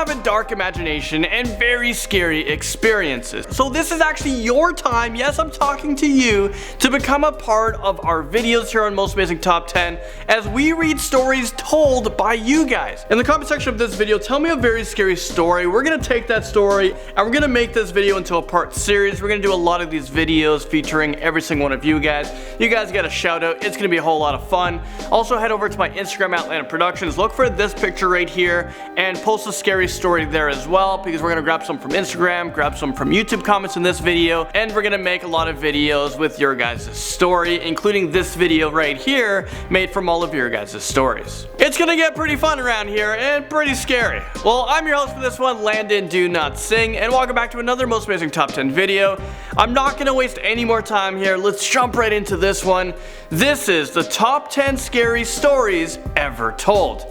have a dark imagination and very scary experiences. So this is actually your time, yes, I'm talking to you, to become a part of our videos here on Most Amazing Top 10 as we read stories told by you guys. In the comment section of this video, tell me a very scary story. We're gonna take that story and we're gonna make this video into a part series. We're gonna do a lot of these videos featuring every single one of you guys. You guys get a shout out. It's gonna be a whole lot of fun. Also head over to my Instagram at Atlanta Productions. Look for this picture right here and post a scary story there as well, because we're gonna grab some from Instagram, grab some from YouTube comments in this video, and we're gonna make a lot of videos with your guys' story, including this video right here made from all of your guys' stories. It's gonna get pretty fun around here and pretty scary. Well, I'm your host for this one, Landon Do Not Sing, and welcome back to another Most Amazing Top 10 video. I'm not gonna waste any more time here. Let's jump right into this one. This is the top 10 scary stories ever told.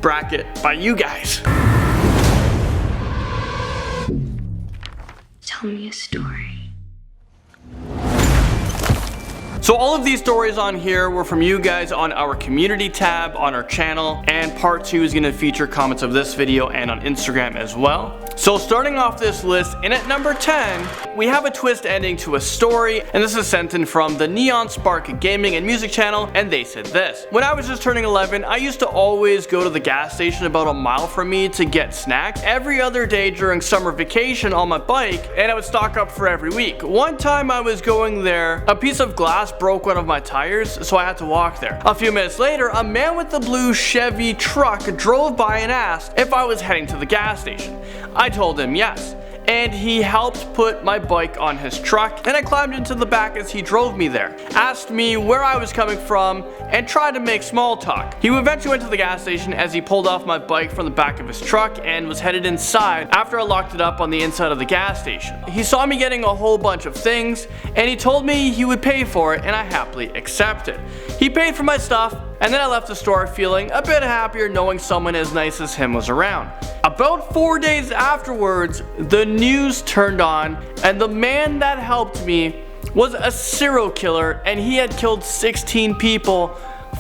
Bracket by you guys. Tell me a story. So all of these stories on here were from you guys on our community tab on our channel, and part 2 is going to feature comments of this video and on Instagram as well. So starting off this list, and at number 10, we have a twist ending to a story, and this is sent in from the Neon Spark Gaming and Music channel, and they said this. When I was just turning 11, I used to always go to the gas station about a mile from me to get snacks every other day during summer vacation on my bike, and I would stock up for every week. One time I was going there, a piece of glass broke one of my tires, so I had to walk there. A few minutes later, a man with a blue Chevy truck drove by and asked if I was heading to the gas station. I told him yes, and he helped put my bike on his truck, and I climbed into the back as he drove me there, asked me where I was coming from, and tried to make small talk. He eventually went to the gas station as he pulled off my bike from the back of his truck and was headed inside after I locked it up on the inside of the gas station. He saw me getting a whole bunch of things, and he told me he would pay for it, and I happily accepted. He paid for my stuff, and then I left the store feeling a bit happier knowing someone as nice as him was around. About 4 days afterwards, the news turned on, and the man that helped me was a serial killer, and he had killed 16 people,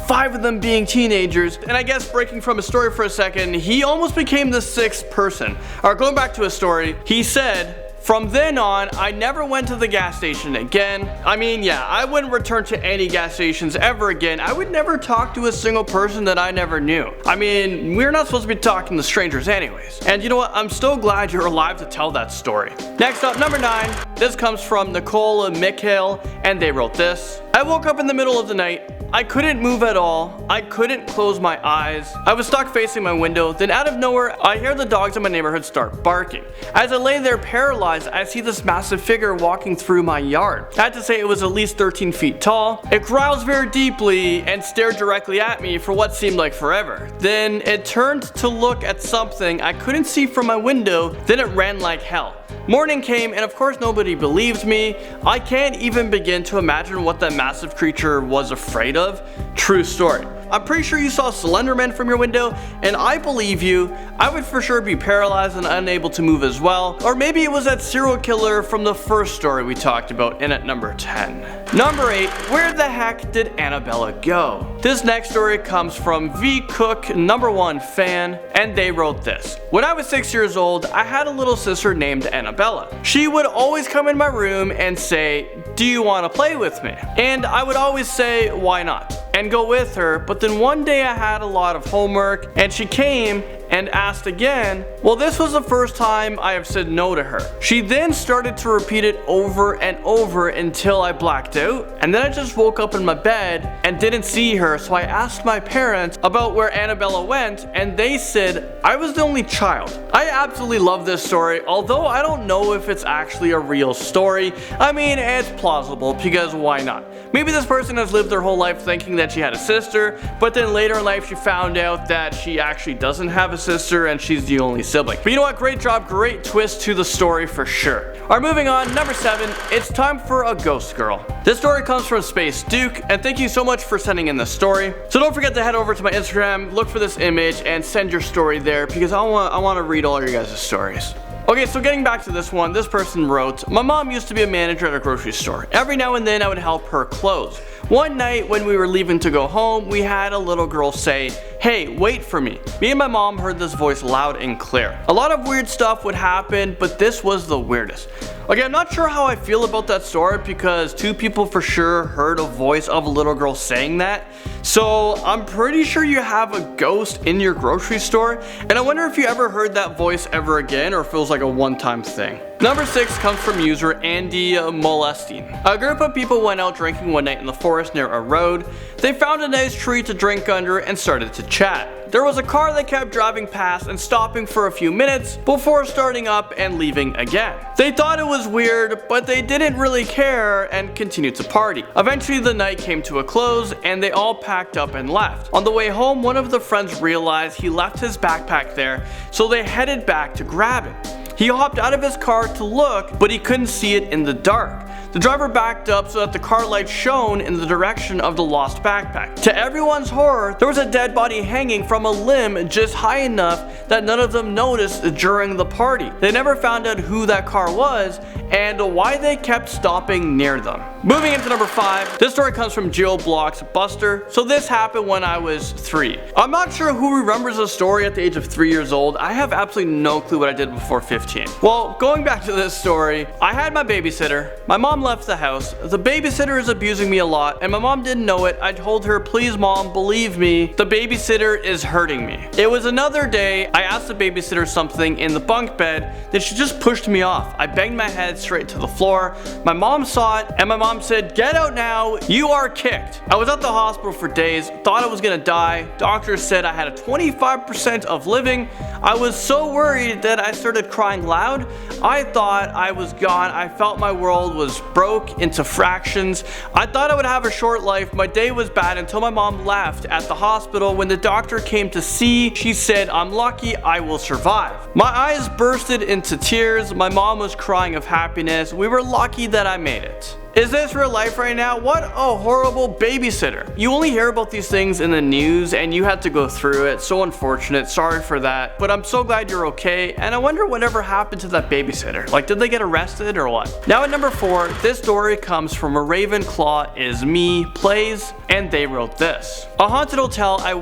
5 of them being teenagers. And I guess breaking from his story for a second, he almost became the 6th person. Alright, going back to his story, he said, "From then on, I never went to the gas station again." I mean, yeah, I wouldn't return to any gas stations ever again. I would never talk to a single person that I never knew. I mean, we're not supposed to be talking to strangers anyways. And you know what? I'm still glad you're alive to tell that story. Next up, number 9. This comes from Nicole and Mikhail, and they wrote this. I woke up in the middle of the night. I couldn't move at all. I couldn't close my eyes. I was stuck facing my window. Then out of nowhere, I hear the dogs in my neighborhood start barking. As I lay there paralyzed, I see this massive figure walking through my yard. I had to say it was at least 13 feet tall. It growled very deeply and stared directly at me for what seemed like forever. Then it turned to look at something I couldn't see from my window. Then it ran like hell. Morning came, and of course nobody believed me. I can't even begin to imagine what that massive creature was afraid of. True story. I'm pretty sure you saw SLENDERMAN from your window, and I believe you. I would for sure be paralyzed and unable to move as well. Or maybe it was that serial killer from the first story we talked about, in at number 10. Number 8, where the heck did Annabella go? This next story comes from V Cook, #1 fan, and they wrote this. When I was 6 years old, I had a little sister named Annabella. She would always come in my room and say, "Do you want to play with me?" And I would always say, "Why not?" and go with her. But then one day I had a lot of homework, and she came and asked again. Well, this was the first time I have said no to her. She then started to repeat it over and over until I blacked out, and then I just woke up in my bed and didn't see her. So I asked my parents about where Annabella went, and they said I was the only child. I absolutely love this story, although I don't know if it's actually a real story. I mean, it's plausible, because why not? Maybe this person has lived their whole life thinking that she had a sister, but then later in life she found out that she actually doesn't have a sister and she's the only sibling. But you know what? Great job, great twist to the story for sure. Alright, moving on, number 7, it's time for a ghost girl. This story comes from Space Duke, and thank you so much for sending in this story. So don't forget to head over to my Instagram, look for this image, and send your story there, because I want to read all your guys' stories. Okay, so getting back to this one, this person wrote, my mom used to be a manager at a grocery store. Every now and then I would help her close. One night when we were leaving to go home, we had a little girl say, "Hey, wait for me." Me and my mom heard this voice loud and clear. A lot of weird stuff would happen, but this was the weirdest. Okay, I'm not sure how I feel about that story because 2 people for sure heard a voice of a little girl saying that. So I'm pretty sure you have a ghost in your grocery store, and I wonder if you ever heard that voice ever again or if it was like a one-time thing. Number 6 comes from user Andy Molesting. A group of people went out drinking one night in the forest near a road. They found a nice tree to drink under and started to chat. There was a car that kept driving past and stopping for a few minutes before starting up and leaving again. They thought it was weird, but they didn't really care and continued to party. Eventually the night came to a close and they all packed up and left. On the way home, one of the friends realized he left his backpack there, so they headed back to grab it. He hopped out of his car to look, but he couldn't see it in the dark. The driver backed up so that the car light shone in the direction of the lost backpack. To everyone's horror, there was a dead body hanging from a limb just high enough that none of them noticed during the party. They never found out who that car was and why they kept stopping near them. Moving into number 5, this story comes from GeoBlocks Buster. So this happened when I was 3. I'm not sure who remembers the story at the age of 3 years old. I have absolutely no clue what I did before 15. Well, going back to this story, I had my babysitter. My mom left the house. The babysitter is abusing me a lot and my mom didn't know it. I told her, "Please mom, believe me, the babysitter is hurting me." It was another day. I asked the babysitter something in the bunk bed, then she just pushed me off. I banged my head straight to the floor. My mom saw it and my mom said, "Get out now, you are kicked." I was at the hospital for days, thought I was gonna die. Doctors said I had a 25% of living. I was so worried that I started crying loud. I thought I was gone. I felt my world was broke into fractions. I thought I would have a short life. My day was bad until my mom left at the hospital. When the doctor came to see, she said, "I'm lucky I will survive." My eyes bursted into tears. My mom was crying of happiness. We were lucky that I made it. Is this real life right now? What a horrible babysitter. You only hear about these things in the news and you had to go through it. So unfortunate, sorry for that. But I'm so glad you're okay, and I wonder whatever happened to that babysitter. Like, did they get arrested or what? Now at number 4, this story comes from a Ravenclaw is me plays, and they wrote this. A haunted hotel I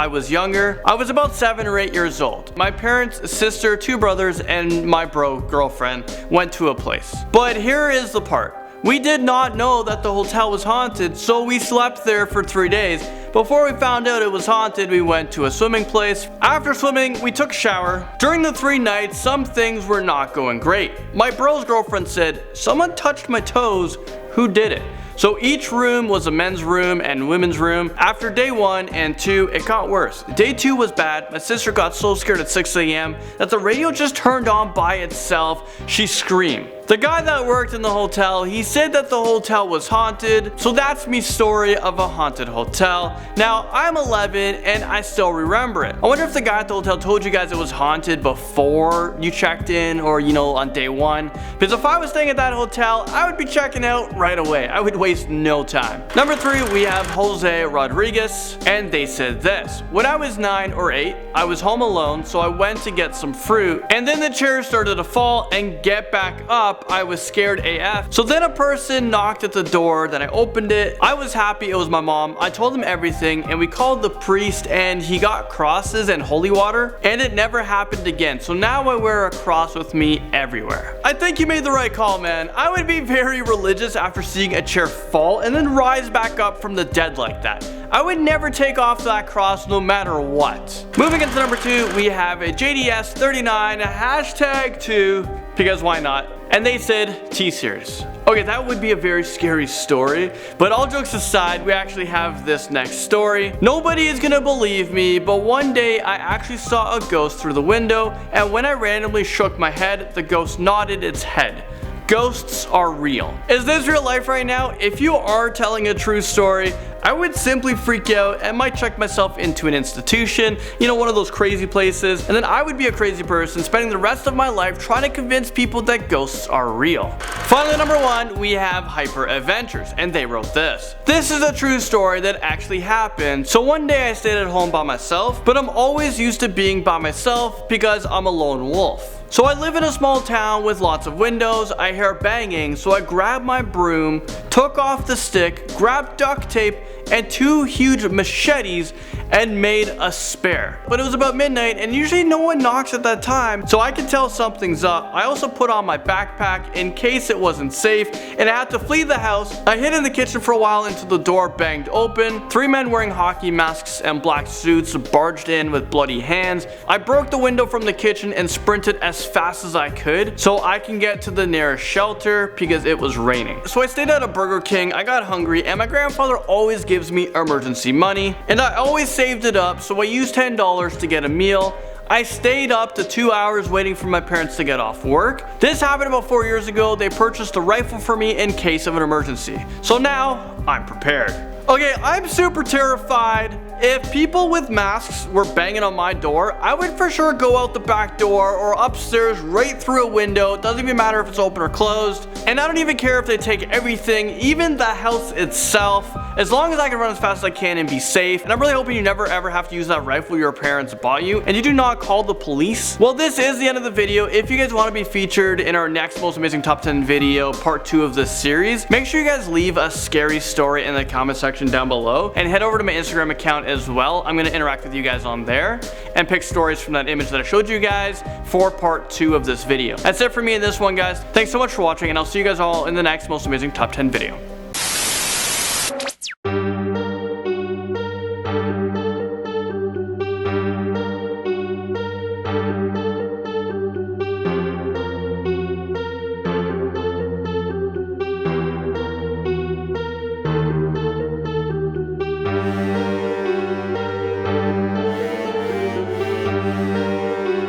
was younger. I was about 7 or 8 years old. My parents, sister, 2 brothers, and my girlfriend went to a place. But here is the part. We did not know that the hotel was haunted, so we slept there for 3 days. Before we found out it was haunted, we went to a swimming place. After swimming, we took a shower. During the 3 nights, some things were not going great. My bro's girlfriend said, "Someone touched my toes. Who did it?" So each room was a men's room and women's room. After day 1 and 2, it got worse. Day 2 was bad. My sister got so scared at 6 a.m. that the radio just turned on by itself. She screamed. The guy that worked in the hotel, he said that the hotel was haunted. So that's me story of a haunted hotel. Now, I'm 11 and I still remember it. I wonder if the guy at the hotel told you guys it was haunted before you checked in or, on day 1. Because if I was staying at that hotel, I would be checking out right away. I would waste no time. Number 3, we have Jose Rodriguez, and they said this. When I was 9 or 8, I was home alone, so I went to get some fruit, and then the chair started to fall and get back up. I was scared AF. So then a person knocked at the door, then I opened it. I was happy it was my mom. I told him everything and we called the priest and he got crosses and holy water, and it never happened again. So now I wear a cross with me everywhere. I think you made the right call, man. I would be very religious after seeing a chair fall and then rise back up from the dead like that. I would never take off that cross no matter what. Moving into number 2, we have a JDS39 #2 because why not? And they said T-Series. Okay, that would be a very scary story, but all jokes aside, we actually have this next story. Nobody is gonna believe me, but one day I actually saw a ghost through the window, and when I randomly shook my head, the ghost nodded its head. Ghosts are real. Is this real life right now? If you are telling a true story, I would simply freak out and might check myself into an institution, one of those crazy places, and then I would be a crazy person spending the rest of my life trying to convince people that ghosts are real. Finally, number 1, we have Hyper Adventures, and they wrote this. This is a true story that actually happened. So one day I stayed at home by myself, but I'm always used to being by myself because I'm a lone wolf. So I live in a small town with lots of windows. I hear banging, so I grabbed my broom, took off the stick, grabbed duct tape and 2 huge machetes, and made a spare. But it was about midnight and usually no one knocks at that time, so I could tell something's up. I also put on my backpack in case it wasn't safe, and I had to flee the house. I hid in the kitchen for a while until the door banged open. 3 men wearing hockey masks and black suits barged in with bloody hands. I broke the window from the kitchen and sprinted as fast as I could so I can get to the nearest shelter because it was raining. So I stayed at a Burger King. I got hungry and my grandfather always gives me emergency money and I always saved it up, so I used $10 to get a meal. I stayed up to 2 hours waiting for my parents to get off work. This happened about 4 years ago. They purchased a rifle for me in case of an emergency. So now I'm prepared. Okay, I'm super terrified. If people with masks were banging on my door, I would for sure go out the back door or upstairs right through a window. It doesn't even matter if it's open or closed. And I don't even care if they take everything, even the house itself, as long as I can run as fast as I can and be safe. And I'm really hoping you never ever have to use that rifle your parents bought you and you do not call the police. Well, this is the end of the video. If you guys want to be featured in our next most amazing top 10 video, part 2 of this series, make sure you guys leave a scary story in the comment section down below and head over to my Instagram account as well. I'm going to interact with you guys on there and pick stories from that image that I showed you guys for part 2 of this video. That's it for me in this one, guys. Thanks so much for watching and I'll see you guys all in the next most amazing top 10 video.